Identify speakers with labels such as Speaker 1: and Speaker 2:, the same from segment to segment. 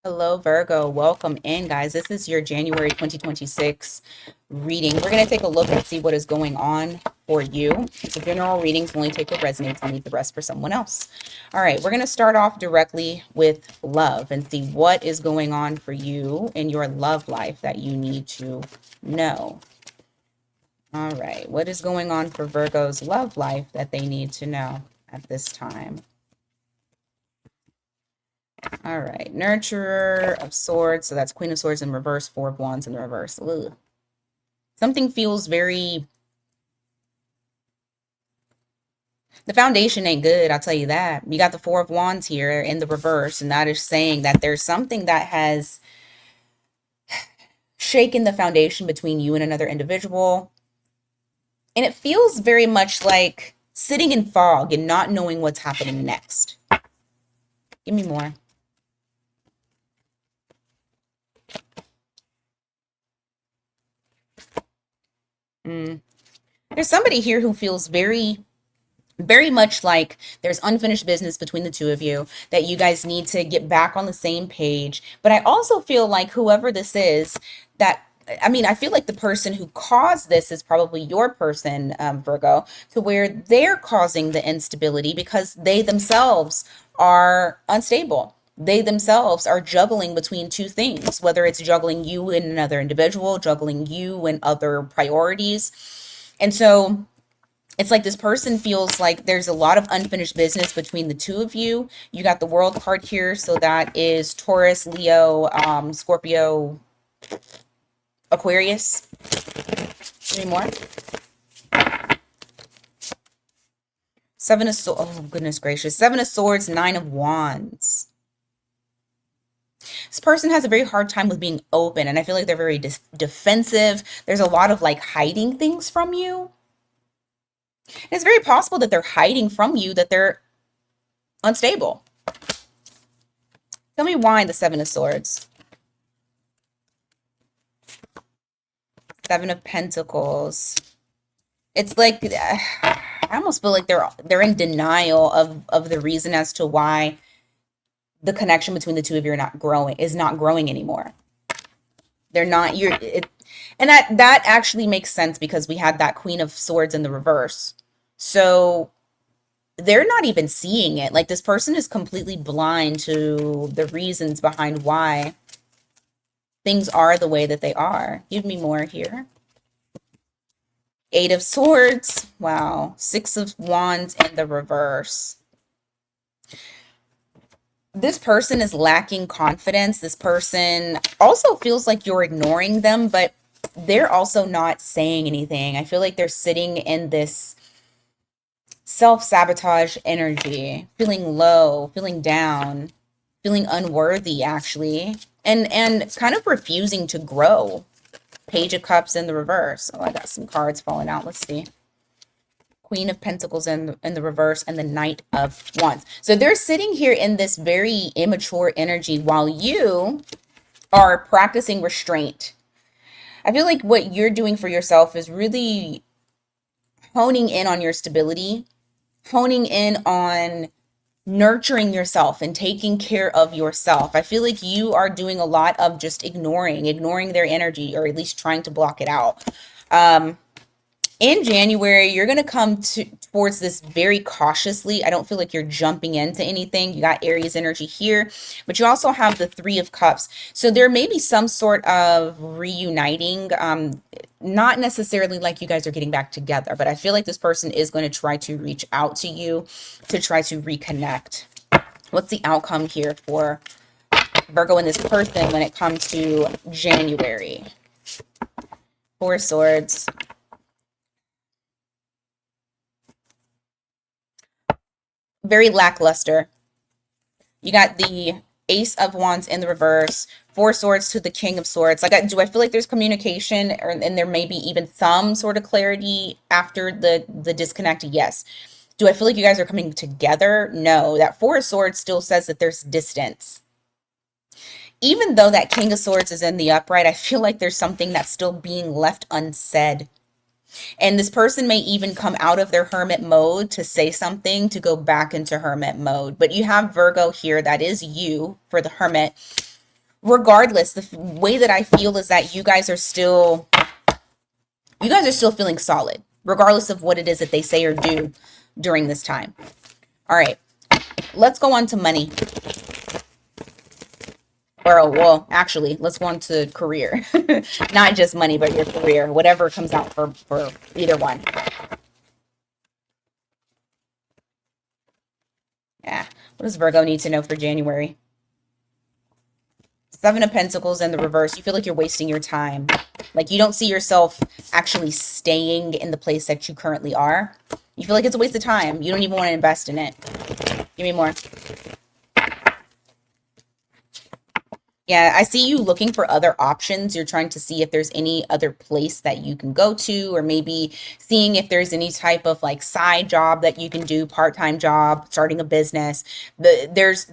Speaker 1: Hello, Virgo. Welcome in, guys. This is your January 2026 reading. We're going to take a look and see what is going on for you. It's a general reading, so only take what resonates and leave the rest for someone else. All right, we're going to start off directly with love and see what is going on for you in your love life that you need to know. All right, what is going on for Virgo's love life that they need to know at this time? All right, nurturer of swords. So that's Queen of Swords in reverse, Four of Wands in the reverse. Ugh. Something feels very, the foundation ain't good, I'll tell you that. You got the Four of Wands here in the reverse, and that is saying that there's something that has shaken the foundation between you and another individual. And it feels very much like sitting in fog and not knowing what's happening next. Give me more. There's somebody here who feels very much like there's unfinished business between the two of you, that you guys need to get back on the same page. But I also feel like whoever this is, that I feel like the person who caused this is probably your person, Virgo, to where they're causing the instability because they themselves are unstable. They themselves are juggling between two things, whether it's juggling you and another individual, juggling you and other priorities. And so it's like this person feels like there's a lot of unfinished business between the two of you. You got the World card here, so that is Taurus, Leo, Scorpio, Aquarius. Any more? Seven of Swords. Oh, goodness gracious. Seven of Swords, Nine of Wands. This person has a very hard time with being open, and I feel like they're very defensive. There's a lot of like hiding things from you. And it's very possible that they're hiding from you, that they're unstable. Tell me why the Seven of Swords. Seven of Pentacles. It's like I almost feel like they're in denial of the reason as to why the connection between the two of you is not growing anymore. They're not and that actually makes sense because we had that Queen of Swords in the reverse. So they're not even seeing it. Like this person is completely blind to the reasons behind why things are the way that they are. Give me more here. Eight of Swords. Wow. Six of Wands in the reverse. This person is lacking confidence. This person also feels like you're ignoring them, but they're also not saying anything. I feel like they're sitting in this self-sabotage energy, feeling low, feeling down, feeling unworthy actually, and kind of refusing to grow. Page of Cups in the reverse. Oh, I got some cards falling out. Let's see. Queen of Pentacles in the reverse, and the Knight of Wands. So they're sitting here in this very immature energy while you are practicing restraint. I feel like what you're doing for yourself is really honing in on your stability, honing in on nurturing yourself and taking care of yourself. I feel like you are doing a lot of just ignoring their energy, or at least trying to block it out. In January, you're going to come towards this very cautiously. I don't feel like you're jumping into anything. You got Aries energy here, but you also have the Three of Cups. So there may be some sort of reuniting, not necessarily like you guys are getting back together, but I feel like this person is going to try to reach out to you to try to reconnect. What's the outcome here for Virgo and this person when it comes to January? Four of Swords. Very lackluster. You got the Ace of Wands in the reverse, Four Swords to the King of Swords. Do I feel like there's communication, and there may be even some sort of clarity after the disconnect? Yes. Do I feel like you guys are coming together? No. That Four of Swords still says that there's distance. Even though that King of Swords is in the upright, I feel like there's something that's still being left unsaid. And this person may even come out of their hermit mode to say something to go back into hermit mode. But you have Virgo here, that is you for the hermit. Regardless, the way that I feel is that you guys are still feeling solid, regardless of what it is that they say or do during this time. All right, let's go on to money. Or, well, actually, let's go on to career. Not just money, but your career, whatever comes out for either one. Yeah. What does Virgo need to know for January? Seven of Pentacles in the reverse. You feel like you're wasting your time. Like you don't see yourself actually staying in the place that you currently are. You feel like it's a waste of time. You don't even want to invest in it. Give me more. Yeah, I see you looking for other options. You're trying to see if there's any other place that you can go to, or maybe seeing if there's any type of like side job that you can do, part-time job, starting a business. There's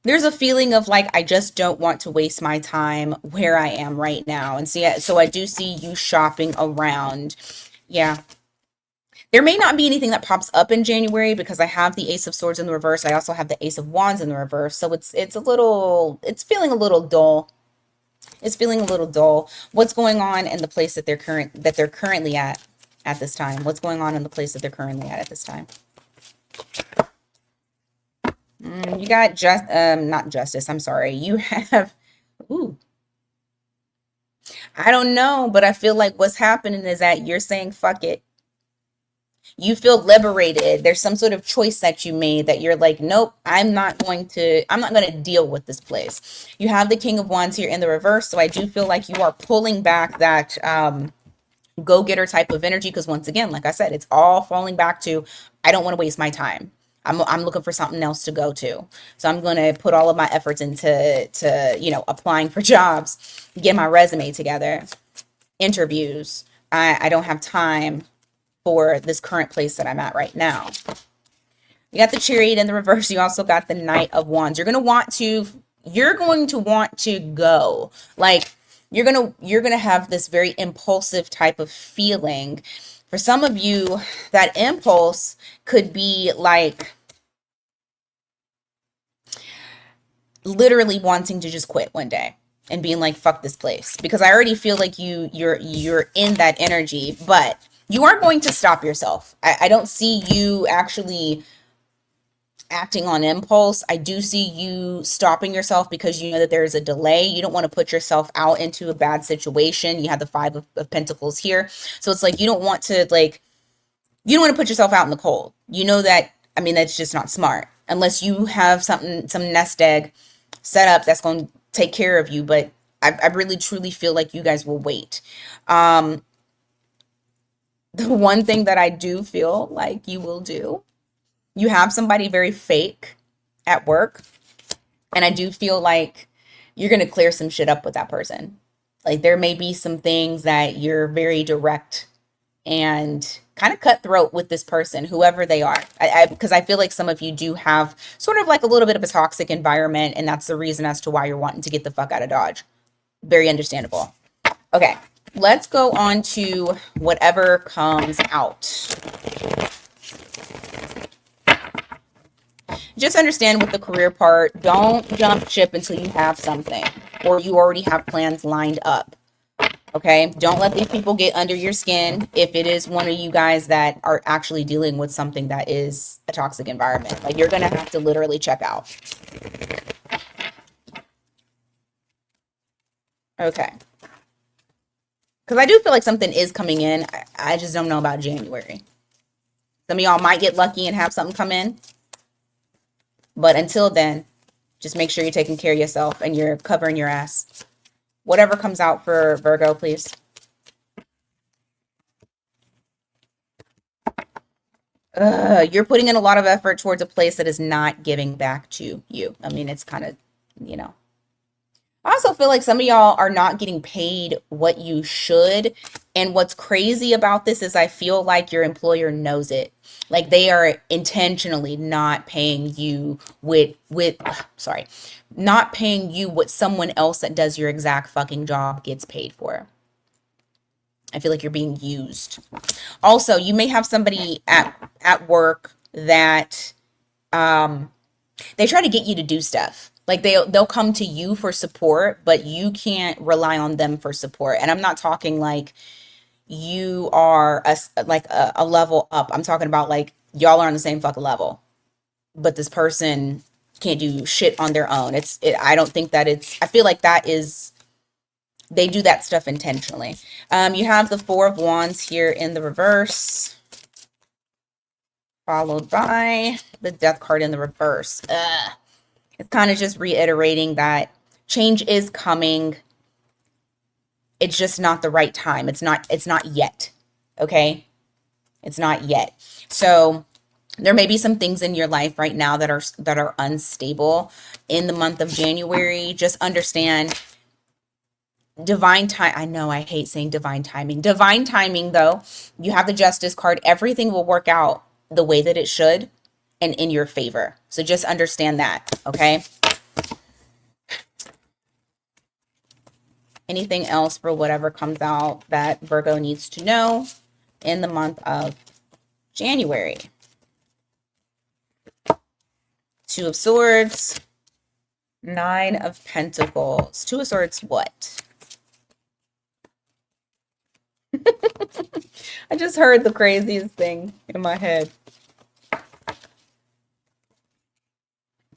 Speaker 1: a feeling of like, I just don't want to waste my time where I am right now. And see, so I do see you shopping around. Yeah. There may not be anything that pops up in January because I have the Ace of Swords in the reverse. I also have the Ace of Wands in the reverse. So it's feeling a little dull. It's feeling a little dull. What's going on in the place that they're currently at this time? What's going on in the place that they're currently at this time? You got not justice. I'm sorry. You have, ooh, I don't know, but I feel like what's happening is that you're saying fuck it. You feel liberated. There's some sort of choice that you made that you're like, nope, I'm not going to deal with this place. You have the King of Wands here in the reverse. So I do feel like you are pulling back that, go-getter type of energy. Because once again, like I said, it's all falling back to, I don't want to waste my time. I'm looking for something else to go to. So I'm going to put all of my efforts into, applying for jobs, get my resume together, interviews. I don't have time for this current place that I'm at right now. You got the Chariot in the reverse. You also got the Knight of Wands. You're going to want to go. Like you're going to have this very impulsive type of feeling. For some of you, that impulse could be like literally wanting to just quit one day and being like, fuck this place. Because I already feel like you're in that energy, but you aren't going to stop yourself. I don't see you actually acting on impulse. I do see you stopping yourself because you know that there is a delay. You don't want to put yourself out into a bad situation. You have the Five of Pentacles here. So it's like you don't want to you don't want to put yourself out in the cold. You know that, I mean, that's just not smart. Unless you have some nest egg set up that's going to take care of you. But I really truly feel like you guys will wait. The one thing that I do feel like you will do, you have somebody very fake at work. And I do feel like you're going to clear some shit up with that person. Like there may be some things that you're very direct and kind of cutthroat with this person, whoever they are. Because I feel like some of you do have sort of like a little bit of a toxic environment. And that's the reason as to why you're wanting to get the fuck out of Dodge. Very understandable. Okay. Let's go on to whatever comes out. Just understand with the career part, don't jump ship until you have something or you already have plans lined up. Okay? Don't let these people get under your skin if it is one of you guys that are actually dealing with something that is a toxic environment. Like you're going to have to literally check out. Okay. Because I do feel like something is coming in. I just don't know about January. Some of y'all might get lucky and have something come in. But until then, just make sure you're taking care of yourself and you're covering your ass. Whatever comes out for Virgo, please. You're putting in a lot of effort towards a place that is not giving back to you. I mean, it's kind of, I also feel like some of y'all are not getting paid what you should. And what's crazy about this is I feel like your employer knows it. Like they are intentionally not paying you not paying you what someone else that does your exact fucking job gets paid for. I feel like you're being used. Also, you may have somebody at work that they try to get you to do stuff. Like they'll come to you for support, but you can't rely on them for support. And I'm not talking like you are a level up. I'm talking about like y'all are on the same fucking level, but this person can't do shit on their own. I don't think that I feel like that is, they do that stuff intentionally. You have the Four of Wands here in the reverse, followed by the Death card in the reverse. It's kind of just reiterating that change is coming. It's just not the right time. It's not yet. Okay? It's not yet. So there may be some things in your life right now that are unstable in the month of January. Just understand divine time. I know I hate saying divine timing. Divine timing, though, you have the Justice card. Everything will work out the way that it should and in your favor. So just understand that, okay? Anything else for whatever comes out that Virgo needs to know in the month of January? Two of Swords, Nine of Pentacles. Two of Swords, what? I just heard the craziest thing in my head.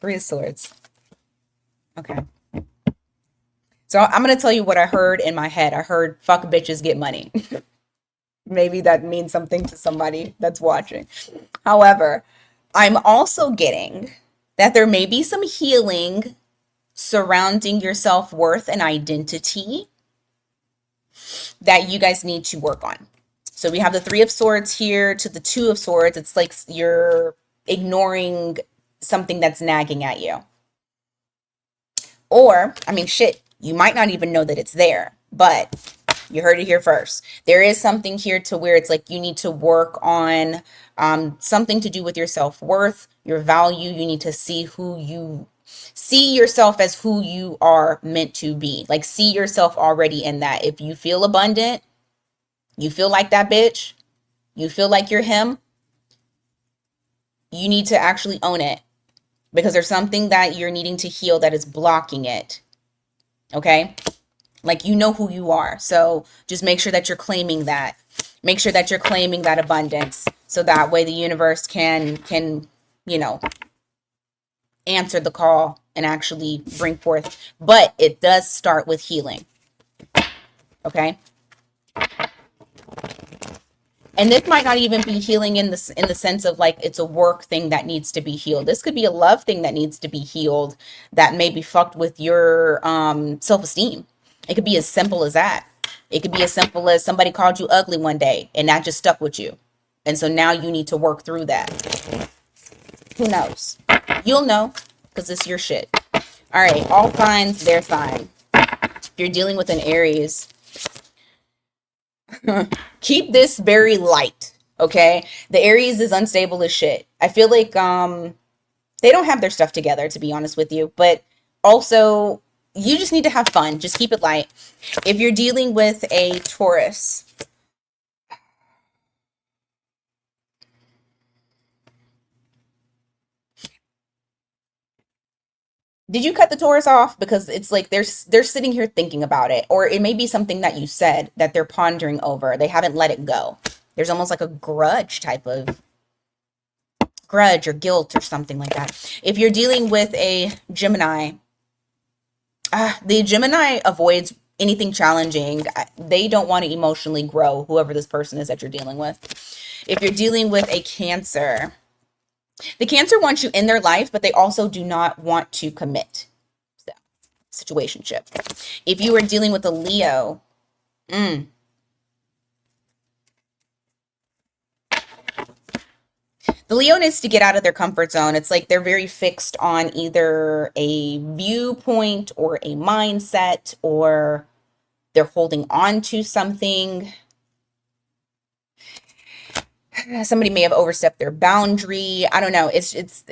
Speaker 1: Three of Swords. Okay. So I'm going to tell you what I heard in my head. I heard, fuck bitches, get money. Maybe that means something to somebody that's watching. However, I'm also getting that there may be some healing surrounding your self-worth and identity that you guys need to work on. So we have the Three of Swords here to the Two of Swords. It's like you're ignoring something that's nagging at you. Or, I mean, shit, you might not even know that it's there, but you heard it here first. There is something here to where it's like you need to work on something to do with your self-worth, your value. You need to see yourself as who you are meant to be. Like, see yourself already in that. If you feel abundant, you feel like that bitch, you feel like you're him, you need to actually own it, because there's something that you're needing to heal that is blocking it. Okay? Like, you know who you are. So just make sure that you're claiming that. Make sure that you're claiming that abundance. So that way the universe can, you know, answer the call and actually bring forth. But it does start with healing. Okay? And this might not even be healing in the sense of like it's a work thing that needs to be healed. This could be a love thing that needs to be healed that may be fucked with your self-esteem. It could be as simple as that. It could be as simple as somebody called you ugly one day and that just stuck with you. And so now you need to work through that. Who knows? You'll know because it's your shit. All right, all signs, their sign. If you're dealing with an Aries, keep this very light, okay? The Aries is unstable as shit. I feel like they don't have their stuff together, to be honest with you, but also you just need to have fun. Just keep it light. If you're dealing with a Taurus, did you cut the Taurus off? Because it's like they're sitting here thinking about it, or it may be something that you said that they're pondering over. They haven't let it go. There's almost like a grudge or guilt or something like that. If you're dealing with a Gemini, the Gemini avoids anything challenging. They don't want to emotionally grow, whoever this person is that you're dealing with. If you're dealing with a Cancer, the Cancer wants you in their life, but they also do not want to commit. So, situationship. If you are dealing with a Leo, the Leo needs to get out of their comfort zone. It's like they're very fixed on either a viewpoint or a mindset, or they're holding on to something. Somebody may have overstepped their boundary. I don't know. It's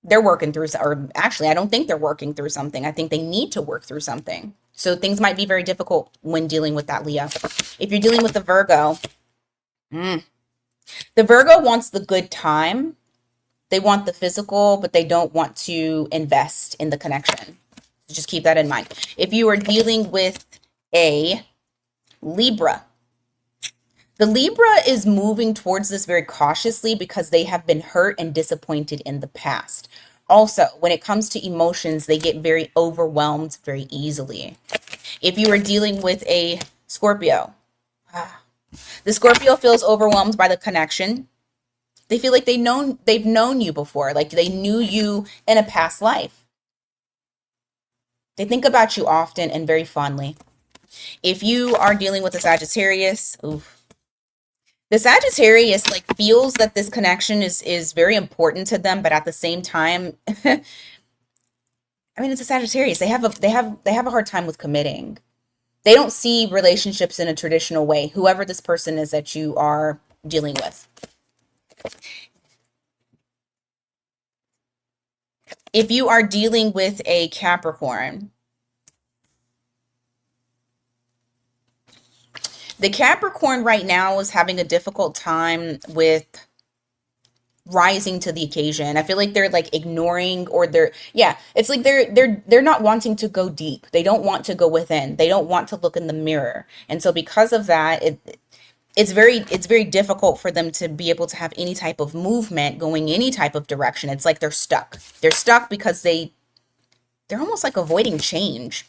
Speaker 1: they're working through, or actually, I don't think they're working through something. I think they need to work through something. So things might be very difficult when dealing with that Leo. If you're dealing with the Virgo, the Virgo wants the good time, They want the physical, but they don't want to invest in the connection. So just keep that in mind. If you are dealing with a Libra, the Libra is moving towards this very cautiously because they have been hurt and disappointed in the past. Also, when it comes to emotions, they get very overwhelmed very easily. If you are dealing with a Scorpio, the Scorpio feels overwhelmed by the connection. They feel like they've known you before, like they knew you in a past life. They think about you often and very fondly. If you are dealing with a Sagittarius, oof, the Sagittarius like feels that this connection is very important to them, but at the same time, I mean, it's a Sagittarius. They have a hard time with committing. They don't see relationships in a traditional way, whoever this person is that you are dealing with. If you are dealing with a Capricorn, the Capricorn right now is having a difficult time with rising to the occasion. I feel like they're like ignoring, or it's like they're not wanting to go deep. They don't want to go within. They don't want to look in the mirror. And so because of that, it's very difficult for them to be able to have any type of movement going any type of direction. It's like they're stuck. They're stuck because they're almost like avoiding change.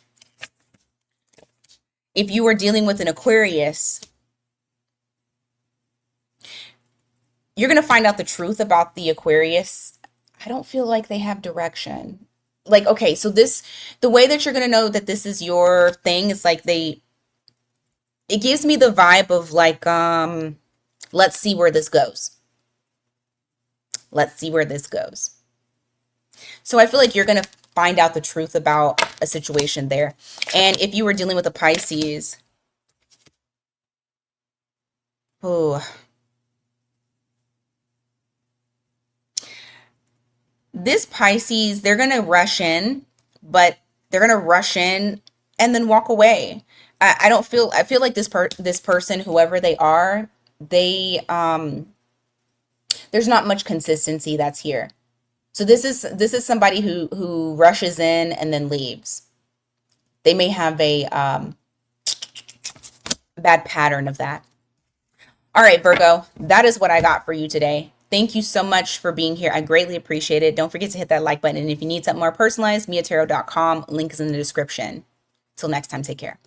Speaker 1: If you are dealing with an Aquarius, you're going to find out the truth about the Aquarius. I don't feel like they have direction. Like, okay, so the way that you're going to know that this is your thing is like it gives me the vibe of like, let's see where this goes. Let's see where this goes. So I feel like you're going to find out the truth about a situation there. And if you were dealing with a Pisces, oh, this Pisces, they're going to rush in, but they're going to rush in and then walk away. I feel like this person, whoever they are, there's not much consistency that's here. So this is somebody who rushes in and then leaves. They may have a bad pattern of that. All right, Virgo, that is what I got for you today. Thank you so much for being here. I greatly appreciate it. Don't forget to hit that like button. And if you need something more personalized, miatarot.com. Link is in the description. Till next time, take care.